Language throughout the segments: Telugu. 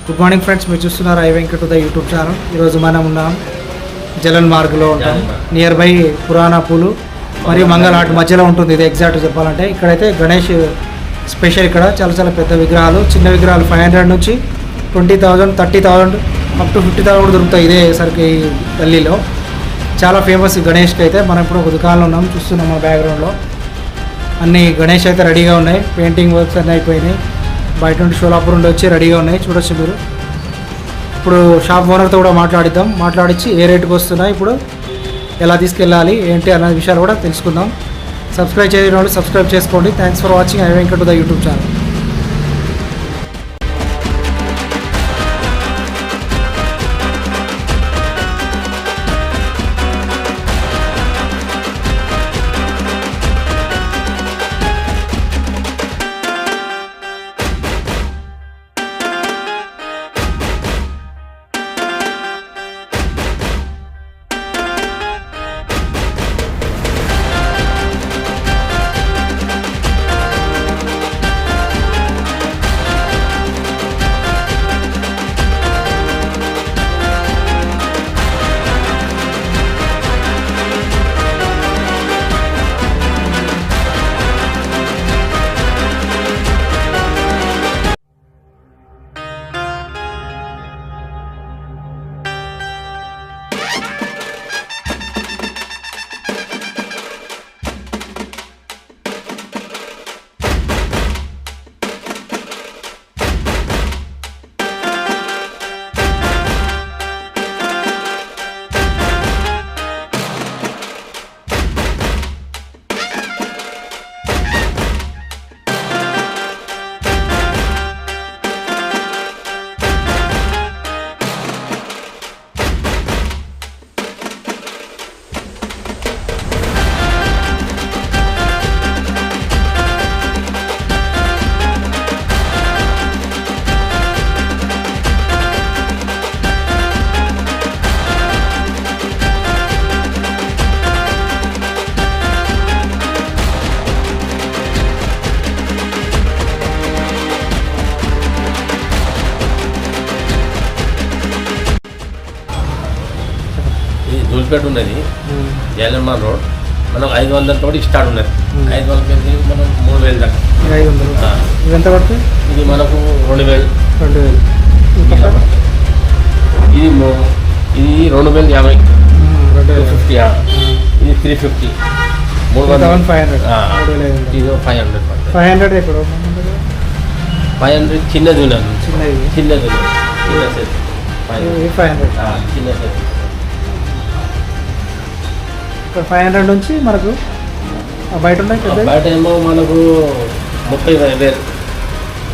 గుడ్ మార్నింగ్ ఫ్రెండ్స్, మీరు చూస్తున్నారు I Venkat the YouTube channel. ఈరోజు మనం ఉన్నాం జలన్ మార్గ్లో ఉంటాం. నియర్ బై పురాణా పూలు మరియు మంగళాట్ మధ్యలో ఉంటుంది. ఇది ఎగ్జాక్ట్ చెప్పాలంటే ఇక్కడైతే గణేష్ స్పెషల్. ఇక్కడ చాలా చాలా పెద్ద విగ్రహాలు, చిన్న విగ్రహాలు 500 నుంచి 20,000, 30,000 అప్ టు 50,000 కూడా దొరుకుతాయి ఇదే సరికి ఈ గల్లీలో. చాలా ఫేమస్ గణేష్కి అయితే. మనం ఇప్పుడు ఒక దుకాణంలో ఉన్నాం, చూస్తున్నాం మన బ్యాక్గ్రౌండ్లో అన్ని గణేష్ అయితే రెడీగా ఉన్నాయి. పెయింటింగ్ వర్క్స్ అన్నీ అయిపోయినాయి. బయట నుండి షోలాపూర్ నుండి వచ్చి రెడీగా ఉన్నాయి, చూడొచ్చు మీరు. ఇప్పుడు షాప్ ఓనర్తో కూడా మాట్లాడించి ఏ రేటుకి వస్తున్నాయి, ఇప్పుడు ఎలా తీసుకెళ్ళాలి ఏంటి అన్న విషయాలు కూడా తెలుసుకుందాం. సబ్స్క్రైబ్ చేయని వాళ్ళు సబ్స్క్రైబ్ చేసుకోండి. Thanks for watching I Venkat the YouTube channel. Dhoolpet ఉన్నది జైలమ్మాన్ రోడ్. మనం 500 తోటి స్టార్ట్ ఉన్నది. 500 మనం 3,000 దాకా. 500 ఇది ఎంత పడుతుంది? ఇది మనకు 2,000. ఇది 2,050, 250. ఇది 350, 3,500. ఇది 500. 500 ఎప్పుడు 500 చిన్నది ఉన్నది. చిన్నది చిన్న సెట్ 500 చిన్న సెట్. 500 నుంచి మనకు బయట ఉన్నాయి కదా. బయట ఏమో మనకు 30,000,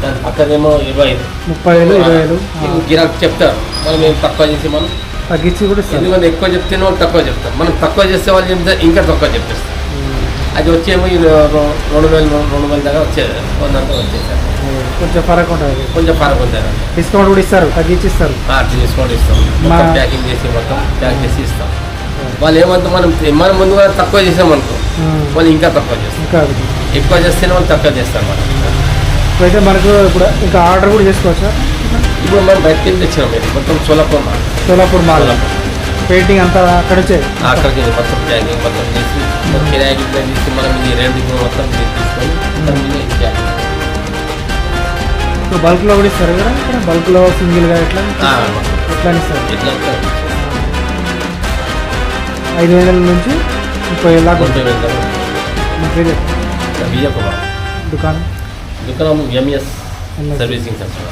దాని పక్కనేమో 25,000, 20,000 గిరాక్ చెప్తారు. మనం ఏం తక్కువ చేసి మనం తగ్గించి కూడా ఇస్తాం. ఎందుకంటే ఎక్కువ చెప్తే వాళ్ళు తక్కువ చెప్తాం. మనం తక్కువ చేసే వాళ్ళు చెప్తే ఇంకా తక్కువ చెప్పేస్తాం. అది వచ్చేమో 2,000 దాకా వచ్చేది. 100 వచ్చేసారు. కొంచెం ఫరక్ ఉంటుంది. కొంచెం ఫరక్ ఉంటుంది. డిస్కౌంట్ కూడా ఇస్తారు, తగ్గించి ఇస్తారు. డిస్కౌంట్ ఇస్తాం. మొత్తం ప్యాకింగ్ చేసి మొత్తం ప్యాక్ చేసి ఇస్తాం. వాళ్ళు ఏమంతా మనం ముందుగా తక్కువ చేసామనుకో, వాళ్ళు ఇంకా తక్కువ చేస్తారు. ఎక్కువ చేస్తేనే వాళ్ళు తక్కువ చేస్తారు. మనం అయితే మనకు ఇప్పుడు ఇంకా ఆర్డర్ కూడా చేసుకోవచ్చా? ఇప్పుడు మనం బయటకి వెళ్ళి తెచ్చినాం. మీరు మొత్తం సోలాపూర్ మాల్ పెయింటింగ్ అంతా అక్కడికి మొత్తం ప్యాకింగ్ మొత్తం చేసి కిరాయికి తీసి మనం ఇది రెంట్కి మొత్తం తీసుకొని బల్క్లో కూడా ఇస్తారు కదా. ఇక్కడ బల్క్లో సింగిల్గా ఎట్లా ఇస్తారు? 5,000 నుంచి 30,000 దాకా ఉంటుంది. దుకాణం ఎంఎస్ సర్వీసింగ్ సెంటర్.